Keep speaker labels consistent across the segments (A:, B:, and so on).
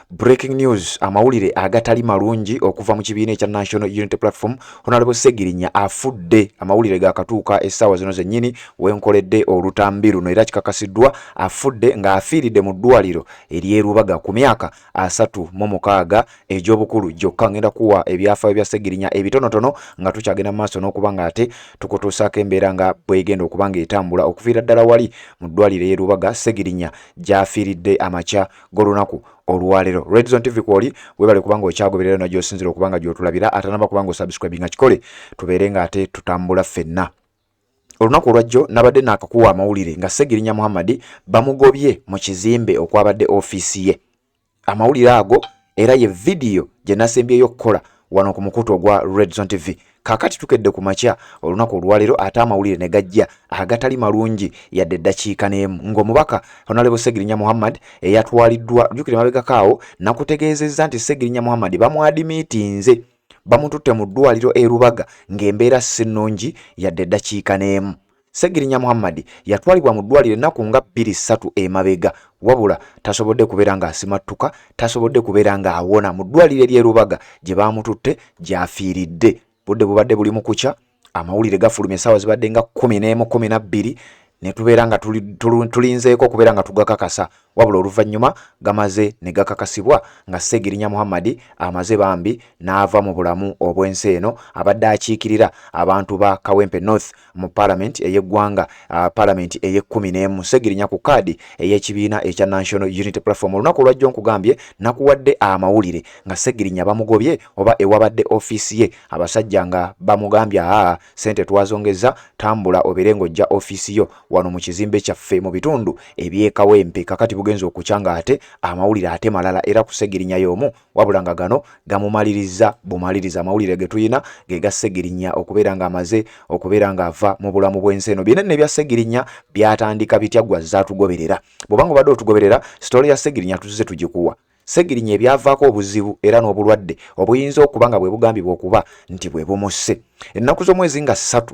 A: breaking news amawulire agatali malungi okuva mu kibiina ekya National Unity Platform. Honorable Segirinya afudde, amawulire gakatuuka essaawa zino zennyini wenkoledde olutambi luno, era kikakasiddwa afudde ng'afiiridde mu ddwaliro ery'e Rubaga ku myaka 36 egy'obukulu gyokka. Ngenda kuwa ebyafaayo bya Segirinya ebitonotono nga tukyagenda mu maaso n'okuba nga ate tukutuusaako embeera nga bwegenda okuba ng'etambula okuviira ddala wali mu ddwaliro ery'e Rubaga Segirinya gy'afiiridde amakya g'olunaku olwalero. Red Zone TV kwoli webale kubanga okyagoberera na gy'osinzira okubanga gy'otulabira, atanaba kubanga osubscribe nga kikole tubeere nga ate tutambula ffenna. Olunaku olwajjo nabadde naakakuwa amawulire nga Segirinya Muhammad bamugobye mu kizimbe okwabadde ofiisi ye. Amawulire ago era ye video gye nasembyeyo okukola wano ku mukutu ogwa Red Zone TV. Kakati tukedde ku makya olunaku olwalero ate amawulire ne gajja agatali malungi yadde eddakiika n'emu ng'omubaka Honorable Segirinya Muhammad eyatwaliddwa jjukira mabegakaawo nakutegeezezza nti Segirinya Muhammad bamwadimiitinze bamututte mu ddwaliro e Rubaga ng'embeera si nnungi yadde eddakiika n'emu. Segirinya Muhammad yatwalibwa mu ddwaliro ennaku nga 2-3 emabega, wabula tasobodde kubeera ng'asimattuka, tasobodde kubeera ng'awona mu ddwaliro ery'e Rubaga gye baamututte gy'afiiridde. Budde bubadde buli mu kukya, amawulire gafulumya essaawa zibadde nga 11-12 ne tubeera nga tulinzeeko kubeera nga tugakakasa, wabula oluvannyuma gamaze ne gakakasibwa nga Segirinya Muhammad amaze bambi n'ava mu bulamu obw'ensi eno. Abadde akiikirira abantu ba Kawempe North mu Parliament ey'eggwanga, Parliament ey'e11. Segirinya ku kaadi ey'ekibiina ekya National Unity Platform. Olunaku olwajjo nkugambye nakuwadde amawulire nga Segirinya bamugobye oba ewabadde ofiisi ye, abasajja nga bamugambye sente twazongeza, tambula obeere ng'ojja ofiisi yo wano mu kizimbe kyaffe mu bitundu eby'e Kawempe. Kakati bugenza okukyanga ate amawulire ate malala era ku Segirinya y'omu, wabula nga gano gamumaliriza bumaliriza. Amawulire ge tulina ge ga Segirinya okubeera ng'amaze okubeera ng'ava mu bulamu bw'ensi eno. Binene bya Segirinya byatandika bitya gwa zaatugoberera. Bw'obanga obadde otugoberera sitole ya Segirinya tuzize tugikuwa. Segirinya ebyavaako obuzibu era n'obulwadde obuyinza okuba nga bwe bugambibwa okuba nti bwe bumusse. Ennaku z'omwezi nga 3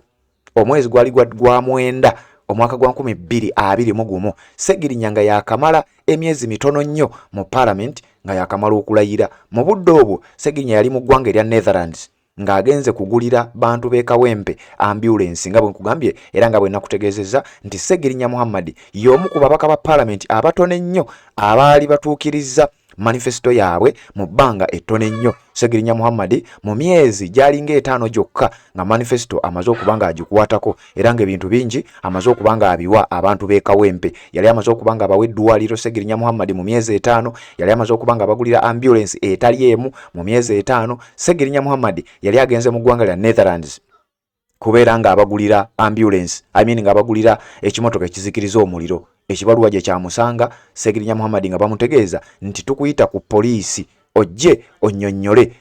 A: omwezi gwali gwa mwenda omwaka gwa 2021 Segirinya nga yakamala emyezi mitono nnyo mu Parliament nga yakamala okulayira. Mu budde obwo Segirinya yali mu ggwanga erya Netherlands ng'agenze kugulira bantu b'e Kawempe ambulance nga bwe nkugambye era nga bwe nakutegeezezza nti Segirinya Muhammad y'omu ku babaka ba Parliament abatono ennyo abaali batuukirizza manifesto yaabwe mu bbanga ettono ennyo. Segirinya Muhammad mu myezi gyalinga 5 gyokka nga manifesto amaze okuba nga agikukwatako era ng'ebintu bingi amaze okuba nga abiwa abantu b'e Kawempe. Yali amaze okuba nga bawe eddwaliro Segirinya Muhammad mu myezi 5, yali amaze okuba nga bagulira ambulance etali emu mu myezi 5. Segirinya Muhammad yali agenze mu ggwanga lya Netherlands kubeera nga abagulira ambulance, nga abagulira ekimotoka ekizikiriza omuliro. Ekibaluwa gye kyamusanga Segirinya Muhammad nga bamutegeeza nti tukuyita ku poliisi ojje onnyonnyole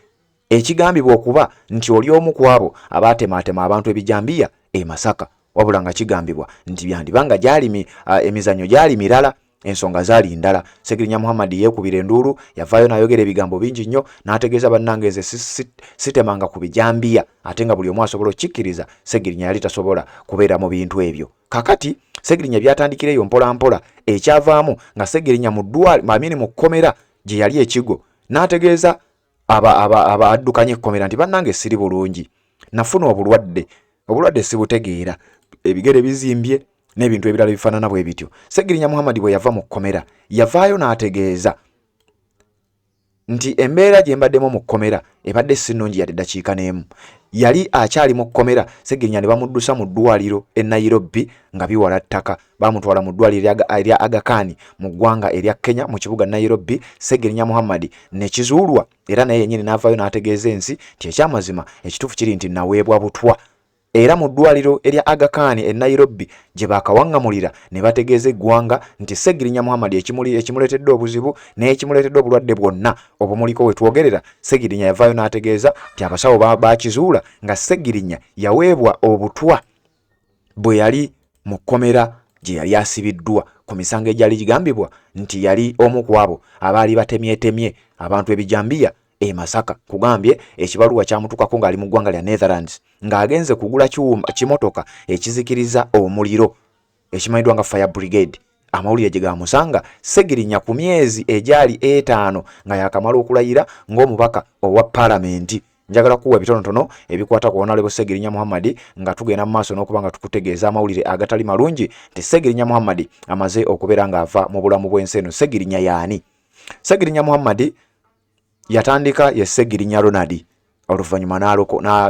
A: ekigambibwa okuba nti oli omu ku abo abaatemaatema abantu ebijambiya e Masaka, wabula nga kigambibwa nti byandibanga gyali emizannyo gyali mirala, ensonga zaali ndala. Segirinya Muhammad yeekubira enduulu, yavaayo n'ayogera ebigambo bingi nnyo n'ategeeza bannange nze sitemanga ku bijambiya, ate nga buli omu asobola okukikkiriza Segirinya yali tasobola kubeera mu bintu ebyo. Kakati Segirinya byatandikireyo mpola mpola, ekyavaamu nga Segirinya mu kkomera gye yali ekigo n'ategeeza abaddukanye ekkomera nti bannange siri bulungi, nafuna obulwadde sibutegeera, ebigere bizimbye n'ebintu ebirala bifaanana bwe bityo. Segirinya Muhammad bwe yava mu kkomera yavaayo n'ategeeza nti embeera gye mbaddemu mu kkomera ebadde si nnungi yadde eddakiika n'emu. Yali akyali mu kkomera, Segirinya ne bamuddusa mu ddwaliro e Nairobi nga biwala ttaka. Baamutwala mu ddwaliro erya Aga Khan mu ggwanga erya Kenya mu kibuga Nairobi. Segirinya Muhammad ne kizuulwa era naye yennyini n'avaayo n'ategeeza ensi nti ekyamazima ekituufu kiri nti naweebwa butwa. Era mu ddwaliro erya Aga Khan e Nairobi gye baakawaŋŋamulira ne bategeeza eggwanga nti Segirinya Muhammad ekimuleetedde obuzibu n'ekimuleetedde obulwadde bwonna obumuliko we twogerera, Segirinya yavaayo n'ategeeza nti abasawo baakizuula nga Segirinya yaweebwa obutwa bwe yali mu kkomera gye yali asibiddwa ku misango egyali gigambibwa nti yali omu ku abo abaali batemyetemye abantu ebijambiya e Masaka. Kugambye ekibaluwa kyamutukako ng'ali mu ggwanga lya Netherlands ng'agenze kugula kimotoka ekizikiriza omuliro ekimanyiddwa nga fire brigade. amawulire gye gamusanga Ssegirinnya ku myezi egyali 5 nga yakamala okulayira ng'omubaka owa paalamenti. Njagala kuwa bitonotono ebikwata ku Honorable Ssegirinnya Muhammad nga tugenda mu maaso n'okuba nga tukutegeeza amawulire agatali malungi nti Ssegirinnya Muhammad amaze okubeera ng'ava mu bulamu bw'ensi eno. Ssegirinnya y'ani? Ssegirinnya Muhammad yatandika ye Ssegirinnya Ronald oluvannyuma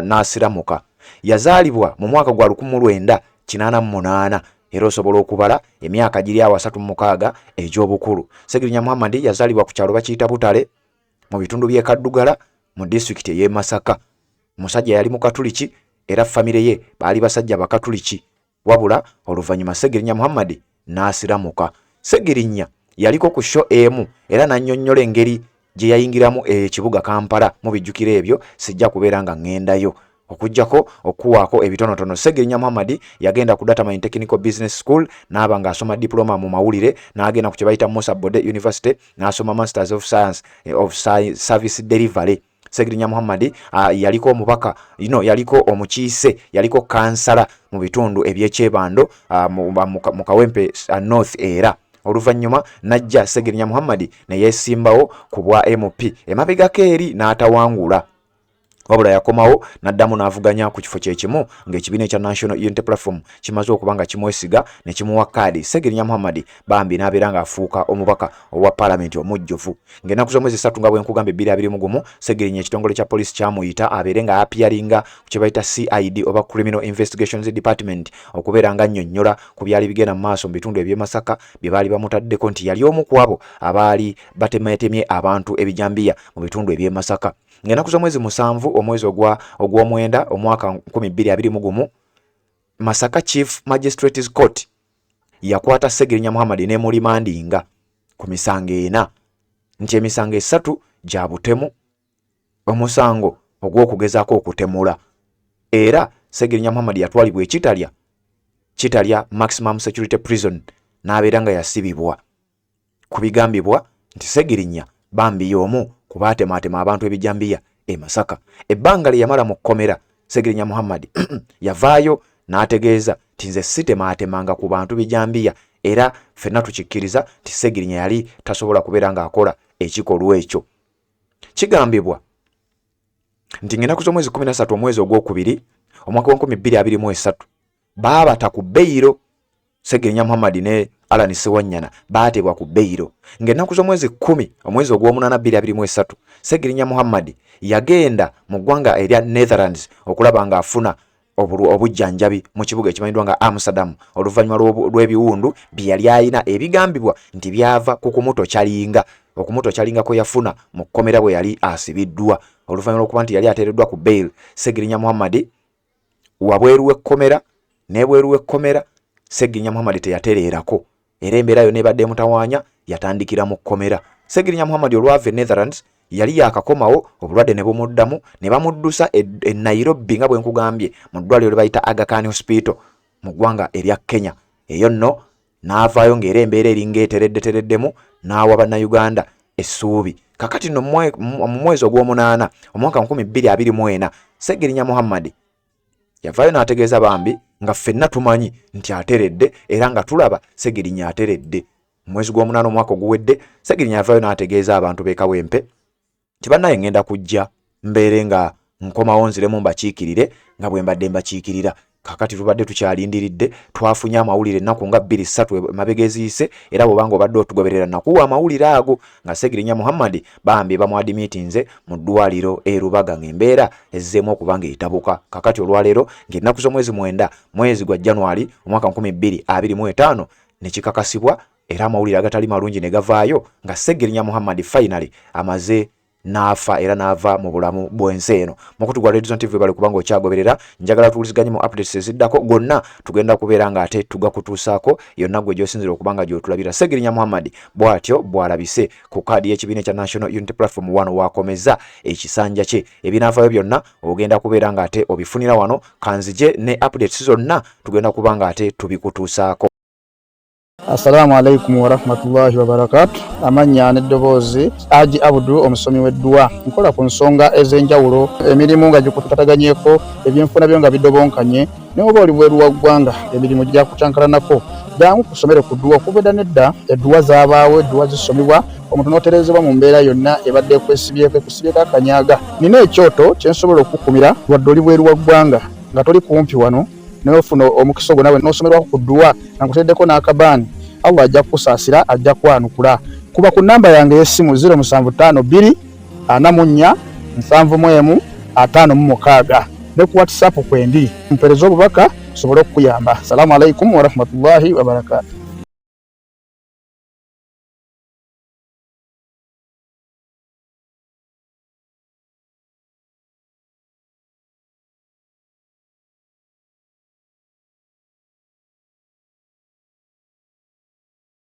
A: n'asiramuka. Yazaalibwa mu mwaka gwa 1988 era osobola okubala emyaka giri awo 36 egy'obukulu. Ssegirinnya Muhammad yazaalibwa ku kyalo bakiyita Butale mu bitundu by'e Kaddugala mu district y'e Masaka. Musajja yali mukatuliki era famire ye baali basajja bakatuliki, wabula oluvannyuma Ssegirinnya Muhammad n'asiramuka. Ssegirinnya yaliko ku show emu era n'annyonnyola engeri gye yayingiramu ekibuga Kampala. Mu bijjukiro ebyo sijja kubeera nga ŋŋendayo okujjako okuwaako ebitonotono. Ssegirinnya Muhammad yagenda ku Data Mine Technical Business School n'aba ng'asoma diploma mu mawulire, n'agenda ku kye bayita Musa Bode University n'asoma Masters of Science of Service Delivery. Ssegirinnya Muhammad yaliko omubaka yaliko omukiise, yaliko kansala mu bitundu ebyekyebando mu Kawempe North era. Oluvannyuma najja Ssegirinnya Muhammad ne yeesimbawo ku bwa MP emabegako eri n'atawangula, wabula yakomawo n'addamu n'avuganya ku kifo kyekimu ng'ekibiina ekya National Unity Platform kimaze okuba nga kimwesiga ne kimuwa kaadi. Ssegirinnya Muhammad bambi n'abeera ng'afuuka omubaka owa paalamenti omujjuvu. Ng'ennaku z'omwezi 3 nga bwe nkugambye 2021 Ssegirinnya ekitongole kya poliisi kyamuyita abeere nga apiyaringa ku kye bayita CID oba Criminal Investigations Department okubeera nga annyonnyola ku byali bigenda mu maaso mu bitundu eby'e Masaka bye baali bamutaddeko nti yali omu ku abo abaali batemetemye abantu ebijambiya mu bitundu eby'e Masaka. Ng'ennaku z'omwezi 7 omwezi ogw'omwenda omwaka 2021 Masaka Chief Magistrates Court yakwata Ssegirinnya Muhammad ne mulimandinga ku misango 4 nti emisango 3 gya butemu, omusango ogw'okugezaako okutemula, era Ssegirinnya Muhammad yatwalibwa Kitalya Maximum Security Prison n'abeera nga yasibibwa ku bigambibwa nti Ssegirinnya bambi y'omu ku baatematema abantu ebijambiya e Masaka. Ebbanga lye yamala mu kkomera Ssegirinnya Muhammad yavaayo n'ategeeza nti nze sitematemanga ku bantu bijambiya era ffenna tukikkiriza nti Ssegirinnya yali tasobola kubeera ng'akola ekikolwa ekyo. Kigambibwa nti ng'ennaku z'omwezi 13 omwezi ogwokubiri omwaka wa 2023 baabata ku beyiro Ssegirinnya Muhammad ne Alan Sewanyana baatebwa ku beyiro. Ng'ennaku z'omwezi 10 omwezi ogw'omunaana 2023 Ssegirinnya Muhammad yagenda mu ggwanga erya Netherlands okulaba ng'afuna obujjanjabi mu kibuga ekimanyiddwa nga Amsterdam oluvannyuma lw'ebiwundu bye yali ayina ebigambibwa nti byava ku kumutokyalinga kwe yafuna mu kkomera bwe yali asibiddwa. Oluvannyuma lw'okuba nti yali ateereddwa ku bail, Ssegirinnya Muhammad wabweru w'ekkomera n'ebweru w'ekkomera Ssegirinnya Muhammad teyatereerako era embeera yonna ebadde mutawaanya yatandikira mu kkomera. Ssegirinnya Muhammad olwava e Netherlands yali yakakomawo obulwadde ne bumuddamu ne bamuddusa e Nairobi nga bwe nkugambye mu ddwaliro lye bayita Aga Khan Hospital mu ggwanga erya Kenya. Eyo nno n'avaayo ng'era embeera eringa etereddetereddemu n'awa bannayuganda essuubi. Kakati nno mu mwezi ogw'omunaana omwaka 2024 Ssegirinnya Muhammad yavaayo n'ategeeza bambi nga ffenna tumanyi nti ateredde era nga tulaba Ssegirinnya ateredde. Mu mwezi gw'omunaana omwaka oguwedde Ssegirinnya yavaayo n'ategeeza abantu b'e Kawempe nti bannaye ngenda kujja mbeere nga nkomawo nziremu mbakiikirire nga bwe mbadde mbakiikirira. Kakati tubadde tukyalindiridde, twafunye amawulire ennaku nga 2-3 emabega eziise era bw'obanga obadde otugoberera nakuwa amawulire ago nga Ssegirinnya Muhammad bambi bamwadimitinze mu ddwaliro e Rubaga ng'embeera ezzeemu okuba ng'etabuka. Kakati olwaleero ng'ennaku z'omwezi 9 mwezi gwa January omwaka 2025 ne kikakasibwa era amawulire agatali malungi ne gavaayo nga Ssegirinnya Muhammad finally amaze n'afa era n'ava mu bulamu bw'ensi eno. Mukutu gwa Radio Zone TV bali kubanga okyagoberera, njagala tuwuliziganye mu updates eziddako gonna tugenda kubeera ng'ate tugakutuusaako yonna gwe gy'osinzira okubanga gy'otulabira. Ssegirinnya Muhammad bw'atyo bw'alabise ku kaadi y'ekibiina ekya National Unity Platform wano waakomeza ekisanja kye. Ebinaavaayo byonna ogenda kubeera ng'ate obifunira wano, kanzije ne updates zonna tugenda kuba ng'ate tubikutuusaako.
B: Assalamu alaikum wa rahmatullahi wa barakatuh. Amanya n'eddoboozi Haji Abdu omusomi w'eddua. Nkola ku nsonga ez'enjawulo, emirimu nga gikutataganyeko, ebyenfuna byo nga bidobonkanye, ne oba oli bweru wa ggwanga emirimu gya kutankalanako jangu kusomere ku dduwa okubeda nedda edduwa zabaawo edduwa zisomebwa omuntu n'oterezebwa mu mbeera yonna ebadde ekwesibyeko ekusibyeko akanyaga. Nina ekyoto kye nsobola okukumira wadde oli bweru wa ggwanga nga toli kumpi wano n'ofuna omukisa ogwo nawe n'osomerwako ku dduwa nga nkuteddeko n'akabaani, Allah ajja kukusaasira, ajja kwanukula. Kuba ku nnamba yange y'essimu 0752 44 71 56 ne ku WhatsApp kwendi mpereza obubaka sobole okukuyamba. Assalamu alaikum warahmatullahi wabarakatuh.